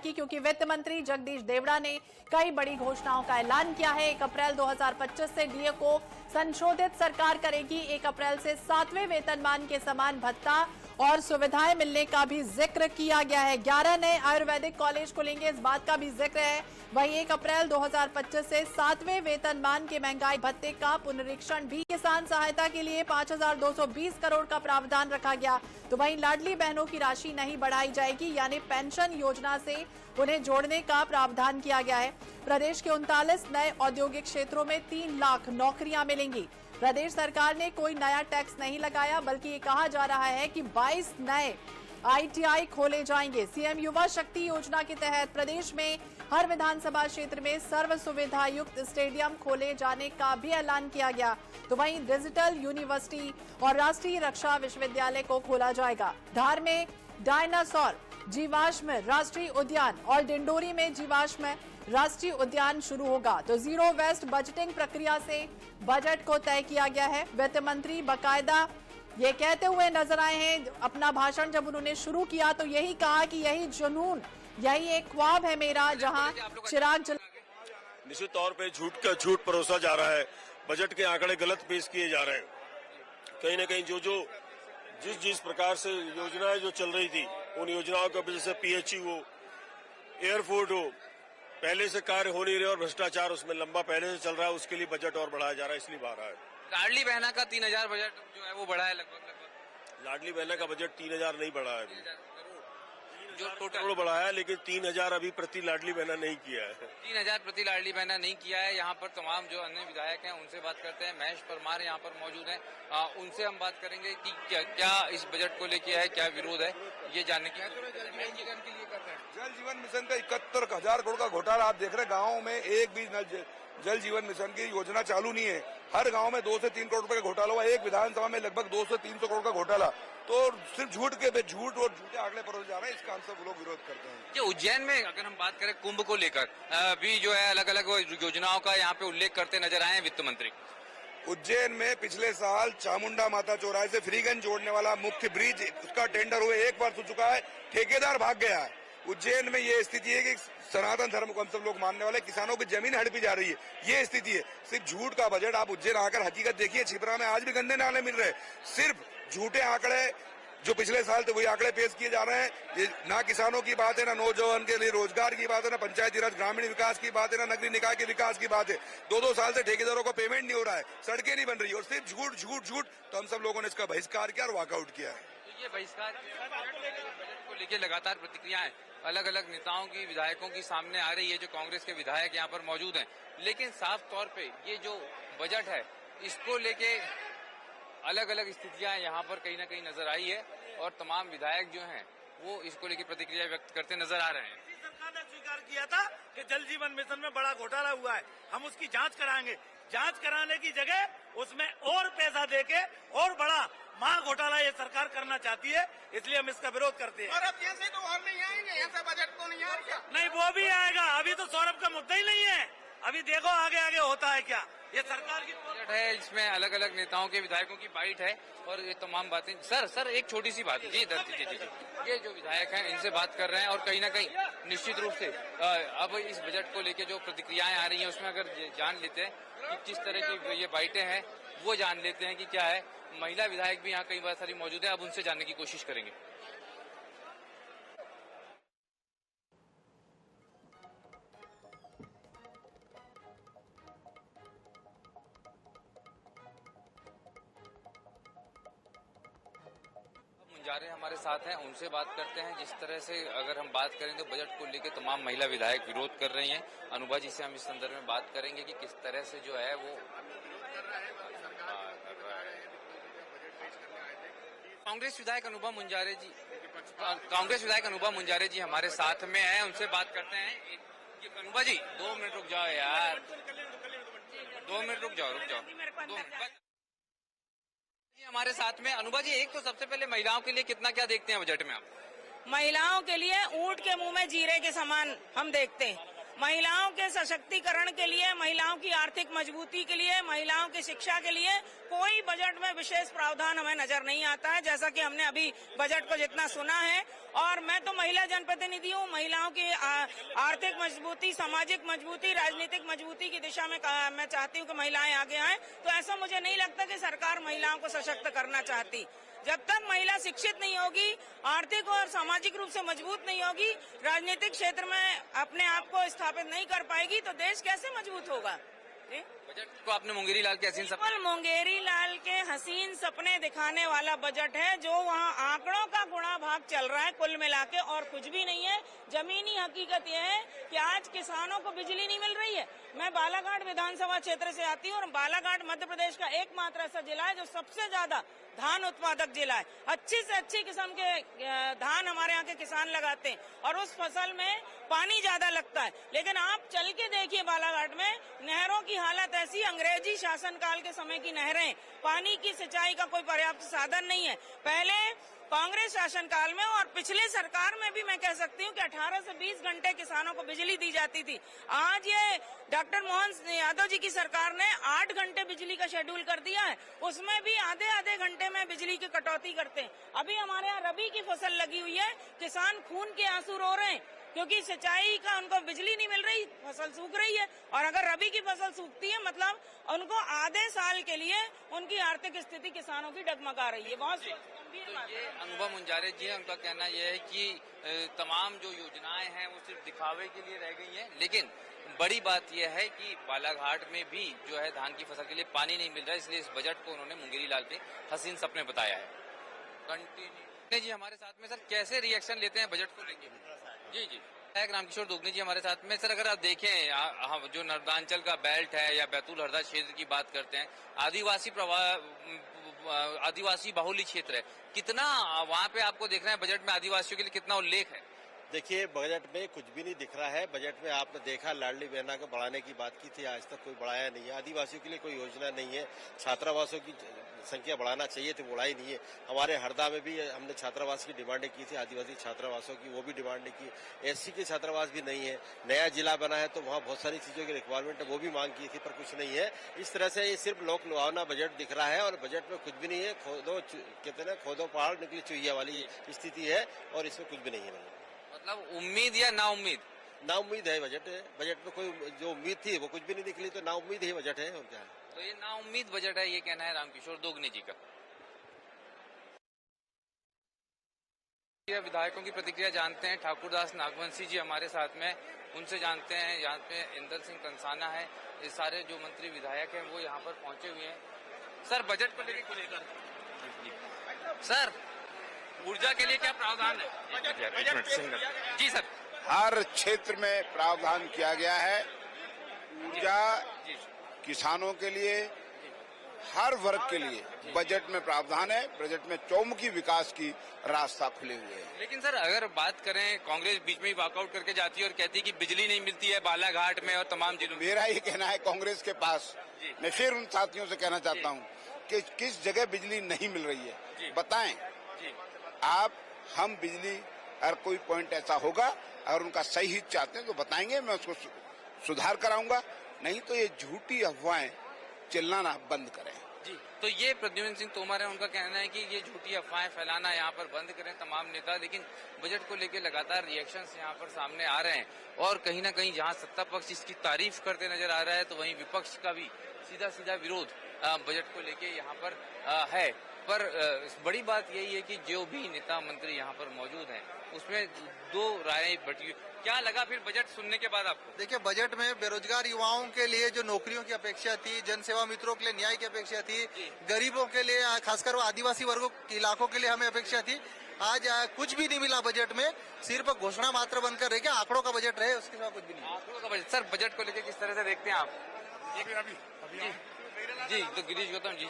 की, क्योंकि वित्त मंत्री जगदीश देवड़ा ने कई बड़ी घोषणाओं का ऐलान किया है। 1 अप्रैल 2025 से डीए को संशोधित सरकार करेगी। 1 अप्रैल से 7वें वेतनमान के समान भत्ता और सुविधाएं मिलने का भी जिक्र किया गया है। 11 नए आयुर्वेदिक कॉलेज खुलेंगे, इस बात का भी जिक्र है। वहीं 1 अप्रैल 2025 से 7वें वेतनमान के महंगाई भत्ते का पुनरीक्षण भी। किसान सहायता के लिए 5,220 करोड़ का प्रावधान रखा गया। तो वहीं लाडली बहनों की राशि नहीं बढ़ाई जाएगी, यानी पेंशन योजना से उन्हें जोड़ने का प्रावधान किया गया है। प्रदेश के 39 नए औद्योगिक क्षेत्रों में 3 लाख नौकरियां मिलेंगी। प्रदेश सरकार ने कोई नया टैक्स नहीं लगाया, बल्कि ये कहा जा रहा है कि 22 नए आईटीआई खोले जाएंगे। सीएम युवा शक्ति योजना के तहत प्रदेश में हर विधानसभा क्षेत्र में सर्व सुविधा युक्त स्टेडियम खोले जाने का भी ऐलान किया गया। तो वहीं डिजिटल यूनिवर्सिटी और राष्ट्रीय रक्षा विश्वविद्यालय को खोला जाएगा। धार में डायनासोर जीवाश्म राष्ट्रीय उद्यान और डिंडोरी में जीवाश्म राष्ट्रीय उद्यान शुरू होगा। तो जीरो वेस्ट बजटिंग प्रक्रिया से बजट को तय किया गया है। वित्त मंत्री बाकायदा ये कहते हुए नजर आए हैं, अपना भाषण जब उन्होंने शुरू किया तो यही कहा कि यही जुनून, यही एक ख्वाब है मेरा, जहां चिराग जल। निश्चित तौर पे झूठ परोसा जा रहा है। बजट के आंकड़े गलत पेश किए जा रहे हैं। कहीं न कहीं जिस प्रकार से योजनाएं जो चल रही थी, उन योजनाओं के वजह से पीएचई हो, एयरपोर्ट हो, पहले से कार्य हो नहीं रहे और भ्रष्टाचार उसमें लंबा पहले से चल रहा है। उसके लिए बजट और बढ़ाया जा रहा है, इसलिए बढ़ रहा है। लाडली बहना का 3,000 बजट जो है वो बढ़ा है लगभग। लाडली बहना का बजट 3,000 नहीं बढ़ा है, जो टोटल बढ़ा है, लेकिन 3,000 अभी प्रति लाडली बहना नहीं किया है। 3,000 प्रति लाडली बहना नहीं किया है। यहाँ पर तमाम जो अन्य विधायक हैं उनसे बात करते हैं। महेश परमार यहाँ पर मौजूद हैं, उनसे हम बात करेंगे कि क्या इस बजट को लेके है, क्या विरोध है, ये जानने की। जल जीवन मिशन का 71,000 करोड़ का घोटाला आप देख रहे हैं। गाँव में एक भी जल जीवन मिशन की योजना चालू नहीं है। हर गांव में 2 से 3 करोड़ रुपए का घोटाला हुआ। एक विधानसभा में लगभग 200 से 300 करोड़ का घोटाला। तो सिर्फ झूठ और झूठे आंकड़े परोसे जा रहे हैं। इसका हम सब लोग विरोध करते हैं। ये उज्जैन में अगर हम बात करें कुंभ को लेकर भी जो है अलग अलग योजनाओं का यहाँ पे उल्लेख करते नजर आए हैं वित्त मंत्री। उज्जैन में पिछले साल चामुंडा माता चौराहे से फ्रीगंज जोड़ने वाला मुख्य ब्रिज, उसका टेंडर हुए 1 बार हो चुका है, ठेकेदार भाग गया है। उज्जैन में ये स्थिति है कि सनातन धर्म को हम सब लोग मानने वाले किसानों की जमीन हड़पी जा रही है, ये स्थिति है। सिर्फ झूठ का बजट। आप उज्जैन आकर हकीकत देखिए, छिपरा में आज भी गंदे नाले मिल रहे। सिर्फ झूठे आंकड़े, जो पिछले साल थे वही आंकड़े पेश किए जा रहे हैं। ये ना किसानों की बात है, ना नौजवान के लिए रोजगार की बात है, ना पंचायती राज ग्रामीण विकास की बात है, ना नगरीय निकाय के विकास की बात है। 2-2 साल से ठेकेदारों को पेमेंट नहीं हो रहा है, सड़कें नहीं बन रही और सिर्फ झूठ। तो हम सब लोगों ने इसका बहिष्कार किया और वॉकआउट किया है। ये बहिष्कार बजट को लेकर लगातार प्रतिक्रियाएं अलग अलग नेताओं की, विधायकों की सामने आ रही है, जो कांग्रेस के विधायक यहाँ पर मौजूद हैं। लेकिन साफ तौर पे ये जो बजट है, इसको लेके अलग अलग स्थितियां यहाँ पर कहीं ना कहीं नजर आई है और तमाम विधायक जो हैं वो इसको लेकर प्रतिक्रिया व्यक्त करते नजर आ रहे हैं। सरकार ने स्वीकार किया था कि जल जीवन मिशन में बड़ा घोटाला हुआ है, हम उसकी जांच कराएंगे। जांच कराने की जगह उसमें और पैसा देके और बड़ा महा घोटाला ये सरकार करना चाहती है, इसलिए हम इसका विरोध करते हैं। और अब जैसे तो और नहीं आएंगे, ऐसा बजट तो नहीं आएगा। नहीं, वो भी आएगा। अभी तो सौरभ का मुद्दा ही नहीं है। अभी देखो आगे होता है क्या। ये सरकार की बजट है, इसमें अलग अलग नेताओं के, विधायकों की बाइट है और ये तमाम बातें। सर एक छोटी सी बात जी, ये जो विधायक हैं इनसे बात कर रहे हैं और कहीं ना कहीं निश्चित रूप से अब इस बजट को लेके जो प्रतिक्रियाएं आ रही हैं उसमें अगर जान लेते हैं कि किस तरह की ये बाइटें हैं, वो जान लेते हैं कि क्या है। महिला विधायक भी यहाँ कई बार सारी मौजूद है, अब उनसे जानने की कोशिश करेंगे। मुंजारे हमारे साथ हैं, उनसे बात करते हैं। जिस तरह से अगर हम बात करें तो बजट को लेकर तमाम महिला विधायक विरोध कर रही हैं। अनुभा जी से हम इस संदर्भ में बात करेंगे कि किस तरह से जो है वो कांग्रेस विधायक अनुभा मुंजारे जी हमारे साथ में हैं, उनसे बात करते हैं। अनुभा जी 2 मिनट रुक जाओ यार, 2 मिनट रुक जाओ 2 मिनट हमारे साथ में। अनुभा जी, एक तो सबसे पहले महिलाओं के लिए कितना क्या देखते हैं बजट में आप? महिलाओं के लिए ऊंट के मुंह में जीरे के समान हम देखते हैं। महिलाओं के सशक्तिकरण के लिए, महिलाओं की आर्थिक मजबूती के लिए, महिलाओं की शिक्षा के लिए कोई बजट में विशेष प्रावधान हमें नजर नहीं आता है। जैसा कि हमने अभी बजट को जितना सुना है और मैं तो महिला जनप्रतिनिधि हूँ। महिलाओं की आर्थिक मजबूती, सामाजिक मजबूती, राजनीतिक मजबूती की दिशा में मैं चाहती हूँ कि महिलाएं आगे आएं। तो ऐसा मुझे नहीं लगता कि सरकार महिलाओं को सशक्त करना चाहती। जब तक महिला शिक्षित नहीं होगी, आर्थिक और सामाजिक रूप से मजबूत नहीं होगी, राजनीतिक क्षेत्र में अपने आप को स्थापित नहीं कर पाएगी, तो देश कैसे मजबूत होगा। बजट को आपने मुंगेरी लाल के हसीन सपने, केवल मुंगेरी लाल के हसीन सपने दिखाने वाला बजट है, जो वहाँ आंकड़ों का गुणा भाग चल रहा है कुल मिला के, और कुछ भी नहीं है। जमीनी हकीकत यह है कि आज किसानों को बिजली नहीं मिल रही है। मैं बालाघाट विधानसभा क्षेत्र से आती हूँ और बालाघाट मध्य प्रदेश का एकमात्र ऐसा जिला है जो सबसे ज्यादा धान उत्पादक जिला है। अच्छी से अच्छी किस्म के धान हमारे यहाँ के किसान लगाते हैं और उस फसल में पानी ज्यादा लगता है। लेकिन आप चल के देखिए बालाघाट में नहरों की हालत ऐसी, अंग्रेजी शासनकाल के समय की नहरें, पानी की सिंचाई का कोई पर्याप्त साधन नहीं है। पहले कांग्रेस शासनकाल में और पिछले सरकार में भी मैं कह सकती हूँ कि 18 से 20 घंटे किसानों को बिजली दी जाती थी। आज ये डॉक्टर मोहन यादव जी की सरकार ने 8 घंटे बिजली का शेड्यूल कर दिया है, उसमें भी आधे आधे घंटे में बिजली की कटौती करते हैं। अभी हमारे यहाँ रबी की फसल लगी हुई है, किसान खून के आंसू रो रहे हैं क्योंकि सिंचाई का उनको बिजली नहीं मिल रही, फसल सूख रही है। और अगर रबी की फसल सूखती है मतलब उनको आधे साल के लिए उनकी आर्थिक स्थिति किसानों की डगमगा रही है। बहुत गंभीर बात है। ये अनुभव मुंजारे जी है, उनका कहना यह है कि तमाम जो योजनाएं हैं वो सिर्फ दिखावे के लिए रह गई हैं, लेकिन बड़ी बात यह है कि बालाघाट में भी जो है धान की फसल के लिए पानी नहीं मिल रहा है, इसलिए इस बजट को उन्होंने मुंगेरी लाल के हसीन सपने बताया है। कंटिन्यू जी हमारे साथ में। सर कैसे रिएक्शन लेते हैं बजट को लेकर? जी जी, रामकिशोर दोगने जी हमारे साथ में। सर अगर आप देखें जो नर्मदांचल का बेल्ट है या बैतूल हरदा क्षेत्र की बात करते हैं, आदिवासी बाहुल्य क्षेत्र है, कितना वहाँ पे आपको देख रहे हैं बजट में आदिवासियों के लिए कितना उल्लेख है? देखिए बजट में कुछ भी नहीं दिख रहा है। बजट में आपने देखा लाडली बहना को बढ़ाने की बात की थी, आज तक कोई बढ़ाया नहीं है। आदिवासियों के लिए कोई योजना नहीं है। छात्रावासों की संख्या बढ़ाना चाहिए थी, बढ़ाई नहीं है। हमारे हरदा में भी हमने छात्रावास की डिमांडें की थी, आदिवासी छात्रावासों की, वो भी डिमांड की। एससी के छात्रावास भी नहीं है। नया जिला बना है तो वहाँ बहुत सारी चीजों की रिक्वायरमेंट है, वो भी मांग की थी, पर कुछ नहीं है। इस तरह से ये सिर्फ लोक लुभावना बजट दिख रहा है और बजट में कुछ भी नहीं है। कहते हैं खोदो पहाड़ निकली चुहिया वाली स्थिति है और इसमें कुछ भी नहीं है। मतलब उम्मीद या ना उम्मीद? ना उम्मीद है बजट है। बजट में कोई जो उम्मीद थी वो कुछ भी नहीं निकली, तो ना उम्मीद ही बजट है और क्या है। तो ये ना उम्मीद बजट है, ये कहना है रामकिशोर दोगने जी का। विधायकों की प्रतिक्रिया जानते हैं। ठाकुरदास नागवंशी जी हमारे साथ में, उनसे जानते हैं। यहाँ पे इंदर सिंह कंसाना है, ये सारे जो मंत्री विधायक हैं वो यहाँ पर पहुंचे हुए हैं। सर बजट को लेकर सर ऊर्जा के लिए क्या प्रावधान है? जी सर। हर क्षेत्र में प्रावधान किया गया है। ऊर्जा, किसानों के लिए, हर वर्ग के लिए बजट में प्रावधान है। बजट में चौमुखी विकास की रास्ता खुले हुए हैं। लेकिन सर अगर बात करें, कांग्रेस बीच में ही वॉकआउट करके जाती है और कहती है कि बिजली नहीं मिलती है बालाघाट में और तमाम जिलों में। मेरा ये कहना है कांग्रेस के पास, मैं फिर उन साथियों से कहना चाहता हूँ कि किस जगह बिजली नहीं मिल रही है बताएं आप। हम बिजली अगर कोई पॉइंट ऐसा होगा और उनका सही हित चाहते हैं तो बताएंगे, मैं उसको सुधार कराऊंगा। नहीं तो ये झूठी अफवाहें चिल्लाना बंद करें। जी, तो ये प्रद्युम्न सिंह तोमर है, उनका कहना है कि ये झूठी अफवाहें फैलाना यहाँ पर बंद करें तमाम नेता। लेकिन बजट को लेकर लगातार रिएक्शंस यहाँ पर सामने आ रहे हैं और कहीं ना कहीं जहाँ सत्ता पक्ष इसकी तारीफ करते नजर आ रहा है तो वहीं विपक्ष का भी सीधा सीधा विरोध बजट को लेके यहाँ पर है। पर बड़ी बात यही है कि जो भी नेता मंत्री यहाँ पर मौजूद हैं उसमें दो राय बटी। क्या लगा फिर बजट सुनने के बाद आपको? देखिए बजट में बेरोजगार युवाओं के लिए जो नौकरियों की अपेक्षा थी, जनसेवा मित्रों के लिए न्याय की अपेक्षा थी, गरीबों के लिए खासकर आदिवासी वर्गों इलाकों के लिए हमें अपेक्षा थी। आज कुछ भी नहीं मिला बजट में, सिर्फ घोषणा मात्र बनकर रह गया। आंकड़ों का बजट रहे, उसके सिवा कुछ भी नहीं। आंकड़ों का बजट। सर बजट को लेकर किस तरह से देखते हैं आप? जी, तो गिरीश गौतम जी,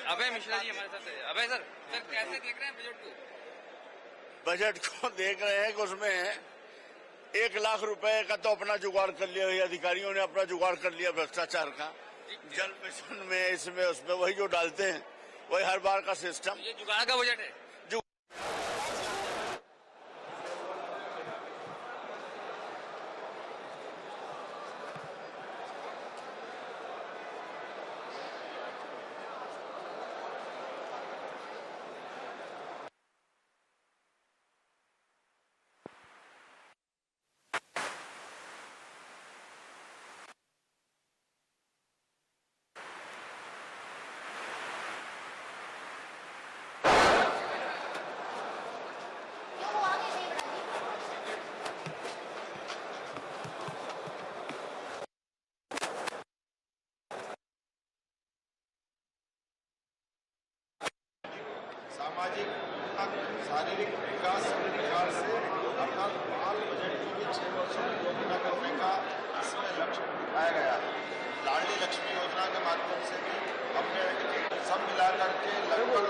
अभय मिश्रा जी हमारे साथ है। अभय सर कैसे देख रहे हैं बजट को? बजट को देख रहे हैं कि उसमें 1 लाख रुपए का तो अपना जुगाड़ कर लिया, अधिकारियों ने अपना जुगाड़ कर लिया भ्रष्टाचार का। जल मिशन में, इसमें उसमें वही जो डालते हैं वही हर बार का सिस्टम। ये जुगाड़ का बजट है।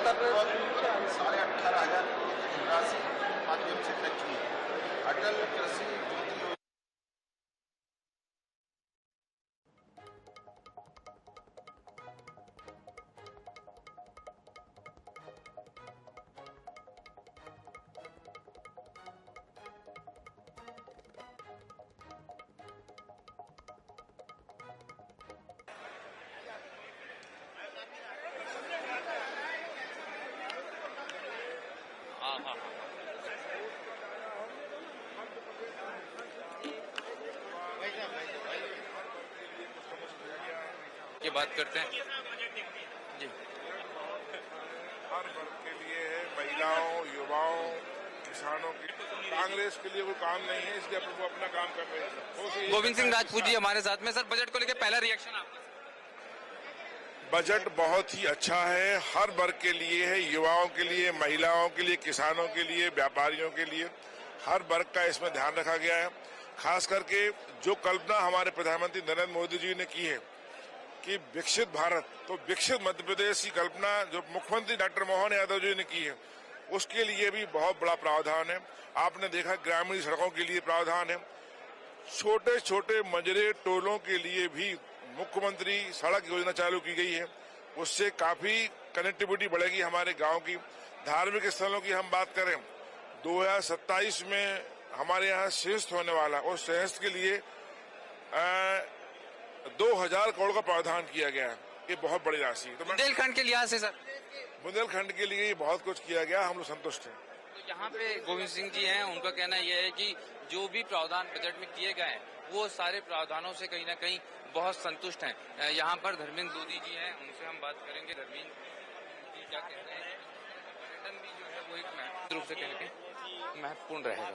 18,500 राशि माध्यम से खर्च की है। अटल कृषि की बात करते हैं जी। हर वर्ग के लिए है, महिलाओं, युवाओं, किसानों के। कांग्रेस के लिए कोई काम नहीं है, इसलिए वो अपना काम कर रहे हैं। गोविंद सिंह राजपूत जी हमारे साथ में। सर, बजट को लेकर पहला रिएक्शन आपका? बजट बहुत ही अच्छा है, हर वर्ग के लिए है, युवाओं के लिए, महिलाओं के लिए, किसानों के लिए, व्यापारियों के लिए, हर वर्ग का इसमें ध्यान रखा गया है। खास करके जो कल्पना हमारे प्रधानमंत्री नरेंद्र मोदी जी ने की है कि विकसित भारत, तो विकसित मध्य प्रदेश की कल्पना जो मुख्यमंत्री डॉक्टर मोहन यादव जी ने की है, उसके लिए भी बहुत बड़ा प्रावधान है। आपने देखा ग्रामीण सड़कों के लिए प्रावधान है, छोटे छोटे मजरे टोलों के लिए भी मुख्यमंत्री सड़क योजना चालू की गई है। उससे काफी कनेक्टिविटी बढ़ेगी हमारे गांव की। धार्मिक स्थलों की हम बात करें, 2027 में हमारे यहाँ श्रेष्ठ होने वाला, और श्रेष्ठ के लिए 2000 करोड़ का प्रावधान किया गया है। ये बहुत बड़ी राशि है। तो बुंदेलखंड के लिहाज से सर, बुंदेलखंड के लिए बहुत कुछ किया गया, हम लोग संतुष्ट हैं। तो यहाँ पे गोविंद सिंह जी हैं, उनका कहना यह है कि जो भी प्रावधान बजट में किए गए हैं वो सारे प्रावधानों से कहीं ना कहीं बहुत संतुष्ट हैं। यहाँ पर धर्मेंद्र लोधी जी हैं, उनसे हम बात करेंगे। धर्मेंद्र जी क्या कहते हैं? पर्यटन भी जो है वो एक महत्वपूर्ण रूप से कहने महत्वपूर्ण रहेगा।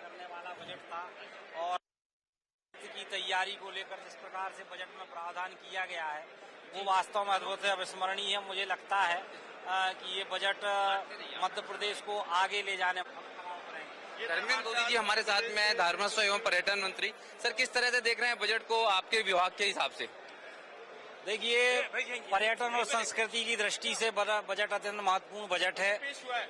करने वाला बजट था और की तैयारी को लेकर जिस प्रकार से बजट में प्रावधान किया गया है वो वास्तव में अद्भुत है, अविस्मरणीय है। मुझे लगता है कि ये बजट मध्य प्रदेश को आगे ले जाने। धर्मेंद्र लोधी जी हमारे साथ में है, धर्मस्व एवं पर्यटन मंत्री। सर, किस तरह से देख रहे हैं बजट को आपके विभाग के हिसाब से? देखिए, पर्यटन और संस्कृति की दृष्टि से बजट अत्यंत महत्वपूर्ण बजट है।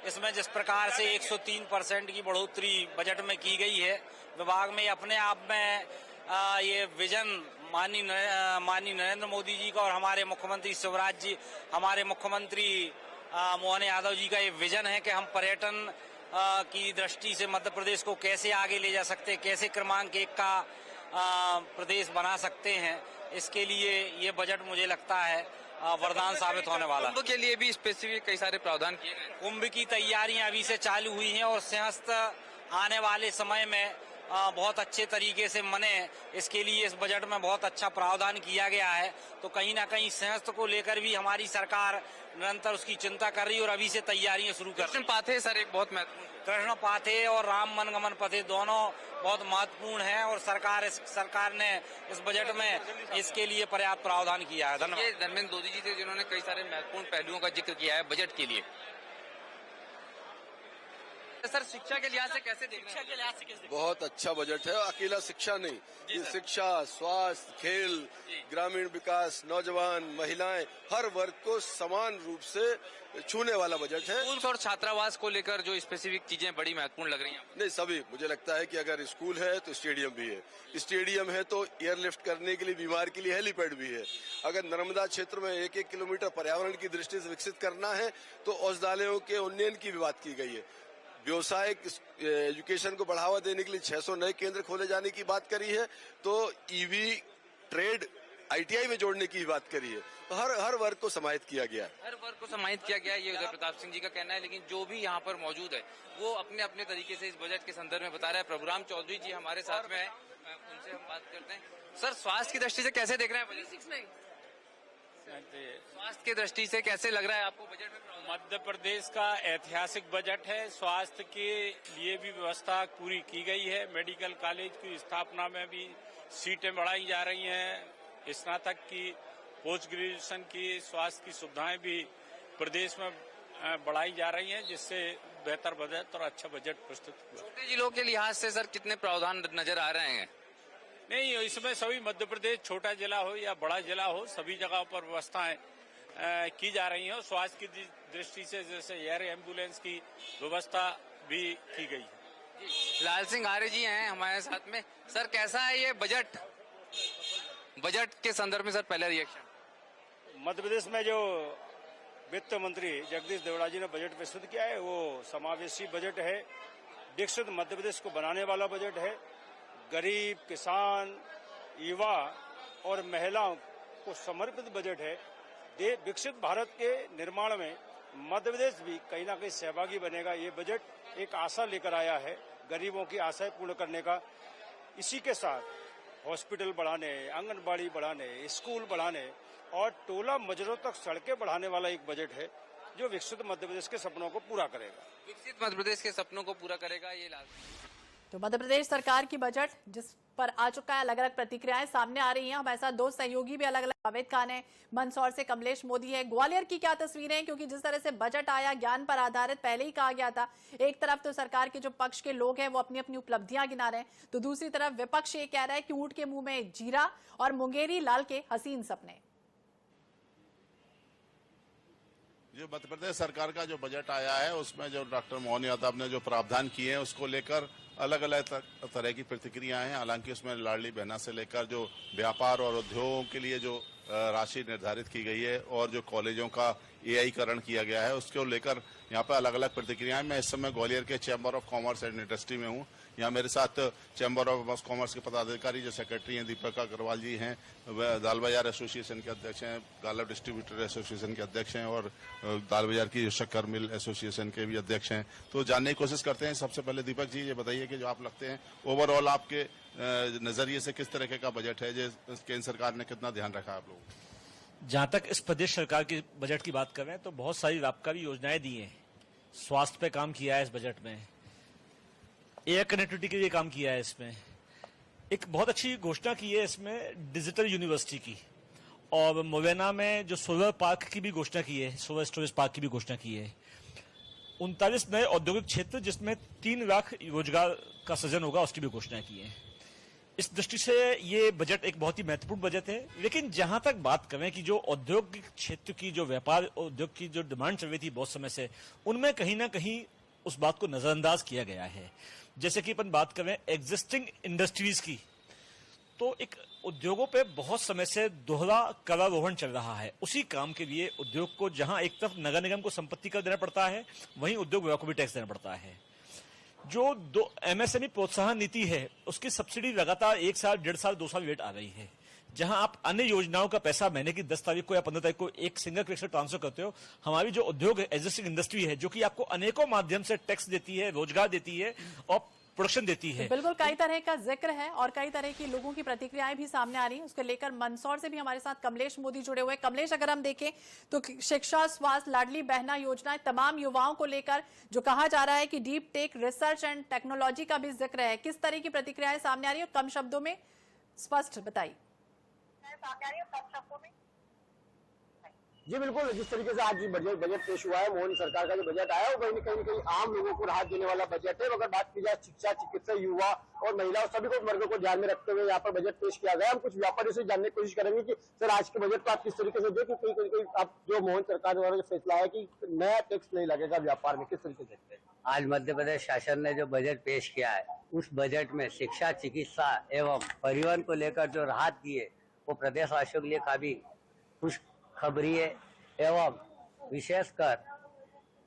इसमें जिस प्रकार से 103% की बढ़ोतरी बजट में की गई है, विभाग में अपने आप में ये विजन माननीय नरेंद्र मोदी जी का और हमारे मुख्यमंत्री शिवराज जी, हमारे मुख्यमंत्री मोहन यादव जी का ये विजन है कि हम पर्यटन की दृष्टि से मध्य प्रदेश को कैसे आगे ले जा सकते हैं, कैसे क्रमांक 1 का प्रदेश बना सकते हैं। इसके लिए ये बजट मुझे लगता है वरदान साबित होने वाला। कुंभ के लिए भी स्पेसिफिक कई सारे प्रावधान किए गए। कुंभ की तैयारियां अभी से चालू हुई हैं और सिंहस्थ आने वाले समय में बहुत अच्छे तरीके से मने, इसके लिए इस बजट में बहुत अच्छा प्रावधान किया गया है। तो कहीं ना कहीं सिंहस्थ को लेकर भी हमारी सरकार निरंतर उसकी चिंता कर रही है और अभी से तैयारियां शुरू कर रही है। कृष्ण पाथे सर एक बहुत महत्वपूर्ण, कृष्ण पाथे और राम मनगमन पथे दोनों बहुत महत्वपूर्ण हैं और सरकार ने इस बजट में इसके लिए पर्याप्त प्रावधान किया है। धन्यवाद। ये धर्मेंद्र लोधी जी थे जिन्होंने कई सारे महत्वपूर्ण पहलुओं का जिक्र किया है बजट के लिए। सर, शिक्षा के लिहाज से कैसे देख रहे हैं? शिक्षा के लिहाज से कैसे? बहुत अच्छा बजट है। अकेला शिक्षा नहीं, ये शिक्षा, स्वास्थ्य, खेल, ग्रामीण विकास, नौजवान, महिलाएं, हर वर्ग को समान रूप से छूने वाला बजट है। स्कूल और छात्रावास को लेकर जो स्पेसिफिक चीजें बड़ी महत्वपूर्ण लग रही हैं? नहीं, सभी। मुझे लगता है कि अगर स्कूल है तो स्टेडियम भी है, स्टेडियम है तो एयरलिफ्ट करने के लिए, बीमार के लिए हेलीपैड भी है। अगर नर्मदा क्षेत्र में 1-1 किलोमीटर पर्यावरण की दृष्टि से विकसित करना है तो औषधालयों के उन्नयन की भी बात की गई है। व्यावसायिक एजुकेशन को बढ़ावा देने के लिए 600 नए केंद्र खोले जाने की बात करी है। तो ईवी, ट्रेड, ITI में जोड़ने की बात करी है। तो हर वर्ग को समाहित किया गया है। हर वर्ग को समाहित किया गया, ये उदय प्रताप सिंह जी का कहना है। लेकिन जो भी यहाँ पर मौजूद है वो अपने अपने तरीके से इस बजट के संदर्भ में बता रहा है। प्रभुराम चौधरी जी हमारे साथ में है, उनसे हम बात करते हैं। सर, स्वास्थ्य की दृष्टि से कैसे देख रहे हैं बजट? स्वास्थ्य की दृष्टि से कैसे लग रहा है आपको बजट में? मध्य प्रदेश का ऐतिहासिक बजट है। स्वास्थ्य के लिए भी व्यवस्था पूरी की गई है। मेडिकल कॉलेज की स्थापना में भी सीटें बढ़ाई जा रही हैं। स्नातक की, पोस्ट ग्रेजुएशन की स्वास्थ्य की सुविधाएं भी प्रदेश में बढ़ाई जा रही हैं, जिससे बेहतर बजट और अच्छा बजट प्रस्तुत हुआ। छोटे जिलों के लिहाज से सर कितने प्रावधान नजर आ रहे हैं? नहीं, इसमें सभी मध्य प्रदेश, छोटा जिला हो या बड़ा जिला हो, सभी जगहों पर व्यवस्थाएं की जा रही हैं और स्वास्थ्य की दृष्टि से जैसे एयर एम्बुलेंस की व्यवस्था भी की गई है। लाल सिंह आर्य जी हैं हमारे साथ में। सर कैसा है ये बजट के संदर्भ में सर पहले रिएक्शन? मध्य प्रदेश में जो वित्त मंत्री जगदीश देवड़ा जी ने बजट प्रस्तुत किया है वो समावेशी बजट है, विकसित मध्य प्रदेश को बनाने वाला बजट है। गरीब, किसान, युवा और महिलाओं को समर्पित बजट है। विकसित भारत के निर्माण में मध्य प्रदेश भी कहीं ना कहीं सहभागी बनेगा। ये बजट एक आशा लेकर आया है, गरीबों की आशाएं पूर्ण करने का। इसी के साथ हॉस्पिटल बढ़ाने, आंगनबाड़ी बढ़ाने, स्कूल बढ़ाने और टोला मजरों तक सड़कें बढ़ाने वाला एक बजट है जो विकसित मध्य प्रदेश के सपनों को पूरा करेगा। विकसित मध्य प्रदेश के सपनों को पूरा करेगा ये लाल। तो मध्य प्रदेश सरकार की बजट जिस पर आ चुका है, अलग अलग प्रतिक्रियाएं सामने आ रही हैं। हमारे साथ दो सहयोगी भी अलग अलग, जावेद खान है मंदसौर से, कमलेश मोदी है। ग्वालियर की क्या तस्वीरें हैं, क्योंकि जिस तरह से बजट आया ज्ञान पर आधारित पहले ही कहा गया था। एक तरफ तो सरकार के जो पक्ष के लोग हैं वो अपनी अपनी उपलब्धियां गिना रहे हैं, तो दूसरी तरफ विपक्ष ये कह रहा है कि ऊंट के मुंह में जीरा और मुंगेरी लाल के हसीन सपने। जो मध्य प्रदेश सरकार का जो बजट आया है उसमें जो डॉक्टर मोहन यादव ने जो प्रावधान किए हैं उसको लेकर अलग अलग तरह की प्रतिक्रियाएं हैं। हालांकि उसमें लाडली बहना से लेकर जो व्यापार और उद्योगों के लिए जो राशि निर्धारित की गई है और जो कॉलेजों का एआईकरण किया गया है उसको लेकर यहाँ पर अलग अलग प्रतिक्रियाएं। मैं इस समय ग्वालियर के chamber of commerce and industry में हूँ। यहाँ मेरे साथ चैम्बर ऑफ कॉमर्स के पदाधिकारी जो सेक्रेटरी हैं दीपक अग्रवाल जी हैं, दाल बाजार एसोसिएशन के अध्यक्ष हैं, गालव डिस्ट्रीब्यूटर एसोसिएशन के अध्यक्ष हैं और दाल बाजार की शक्कर मिल एसोसिएशन के भी अध्यक्ष हैं। तो जानने की कोशिश करते हैं। सबसे पहले दीपक जी ये बताइए कि जो आप लगते हैं ओवरऑल आपके नजरिए से किस तरह का बजट है, जो केंद्र सरकार ने कितना ध्यान रखा आप लोगों? जहां तक इस प्रदेश सरकार की बजट की बात कर रहे हैं तो बहुत सारी लाभकारी योजनाएं दी हैं। स्वास्थ्य पे काम किया है इस बजट में, एयर कनेक्टिविटी के लिए काम किया है इसमें। एक बहुत अच्छी घोषणा की है इसमें डिजिटल यूनिवर्सिटी की, और मोवेना में जो सोलर पार्क की भी घोषणा की है, सोलर स्टोरेज पार्क की भी घोषणा की है। 39 नए औद्योगिक क्षेत्र जिसमें 3 लाख रोजगार का सृजन होगा उसकी भी घोषणा की है। इस दृष्टि से ये बजट एक बहुत ही महत्वपूर्ण बजट है। लेकिन जहां तक बात करें कि जो औद्योगिक क्षेत्र की जो व्यापार उद्योग की जो डिमांड चल रही थी बहुत समय से, उनमें कहीं ना कहीं उस बात को नजरअंदाज किया गया है। जैसे कि अपन बात करें एग्जिस्टिंग इंडस्ट्रीज की, तो एक उद्योगों पे बहुत समय से दोहरा करारोहण चल रहा है। उसी काम के लिए उद्योग को जहां एक तरफ नगर निगम को संपत्ति कर देना पड़ता है, वहीं उद्योग विभाग को भी टैक्स देना पड़ता है। जो एमएसएमई प्रोत्साहन नीति है उसकी सब्सिडी लगातार 1 साल, 1.5 साल, 2 साल लेट आ रही है। जहां आप अन्य योजनाओं का पैसा महीने की 10 तारीख को या 15 तारीख को एक सिंगल क्लिक से ट्रांसफर करते हो, हमारी जो उद्योग है, एग्जिस्टिंग इंडस्ट्री है, जो कि आपको अनेकों माध्यम से टैक्स देती है, रोजगार देती है और प्रोडक्शन देती है। तो बिल्कुल कई तरह का जिक्र है और कई तरह की लोगों की प्रतिक्रियाएं भी सामने आ रही हैं। उसको लेकर मंदसौर से भी हमारे साथ कमलेश मोदी जुड़े हुए। कमलेश, अगर हम देखें तो शिक्षा, स्वास्थ्य, लाडली बहना योजनाएं तमाम युवाओं को लेकर जो कहा जा रहा है कि deep tech, research and technology का भी जिक्र है, किस तरह की प्रतिक्रियाएं सामने आ रही है? कम शब्दों में स्पष्ट बताइए। जी बिल्कुल, जिस तरीके से आज बजट पेश हुआ है, मोदी सरकार का जो बजट आया है वो कहीं न कहीं आम लोगों को राहत देने वाला बजट है। अगर बात की जाए शिक्षा, चिकित्सा, युवा और महिलाओं सभी को वर्गों को ध्यान में रखते हुए यहाँ पर बजट पेश किया गया। हम कुछ व्यापारियों से जानने की कोशिश करेंगे कि सर आज के बजट को आप किस तरीके से देखिए, कहीं आप जो मोहन सरकार द्वारा जो फैसला है कि नया टैक्स नहीं लगेगा व्यापार में, किस तरीके से देखते हैं? आज मध्य प्रदेश शासन ने जो बजट पेश किया है उस बजट में शिक्षा, चिकित्सा एवं परिवहन को लेकर जो राहत दी है वो प्रदेशवासियों के लिए काफी खुशखबरी है। एवं विशेषकर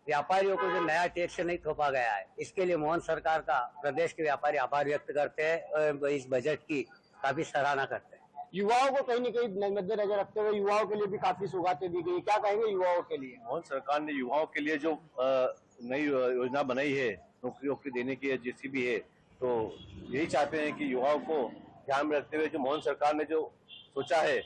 व्यापारियों को जो नया टैक्स नहीं थोपा गया है, इसके लिए मोहन सरकार का प्रदेश के व्यापारी आभार व्यक्त करते हैं और इस बजट की काफी सराहना करते हैं। युवाओं को कहीं न कहीं मद्देनजर रखते हुए युवाओं के लिए भी काफी सौगातें दी गई, क्या कहेंगे युवाओं के लिए? मोहन सरकार ने युवाओं के लिए जो नई योजना बनाई है, नौकरी देने की जिसकी भी है, तो यही चाहते हैं कि युवाओं को ध्यान में रखते हुए जो मोहन सरकार ने जो सोचा है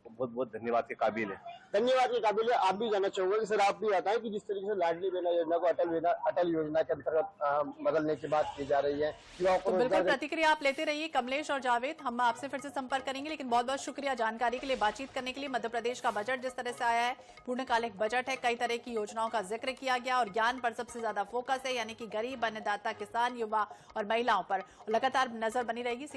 बहुत बहुत धन्यवाद के काबिल है। धन्यवाद के काबिल है। आप भी जानना चाहूंगा कि सर आप भी बताएं कि जिस तरीके से लाडली बहना योजना को अटल योजना के अंतर्गत बदलने की बात की जा रही है, युवाओं को बिल्कुल प्रतिक्रिया आप लेते रहिए कमलेश और जावेद। हम आपसे फिर से संपर्क करेंगे, लेकिन बहुत बहुत शुक्रिया जानकारी के लिए, बातचीत करने के लिए। मध्य प्रदेश का बजट जिस तरह से आया है, पूर्णकालिक बजट है, कई तरह की योजनाओं का जिक्र किया गया और ज्ञान पर सबसे ज्यादा फोकस है, यानी कि गरीब, अन्नदाता, किसान, युवा और महिलाओं पर लगातार नजर बनी रहेगी।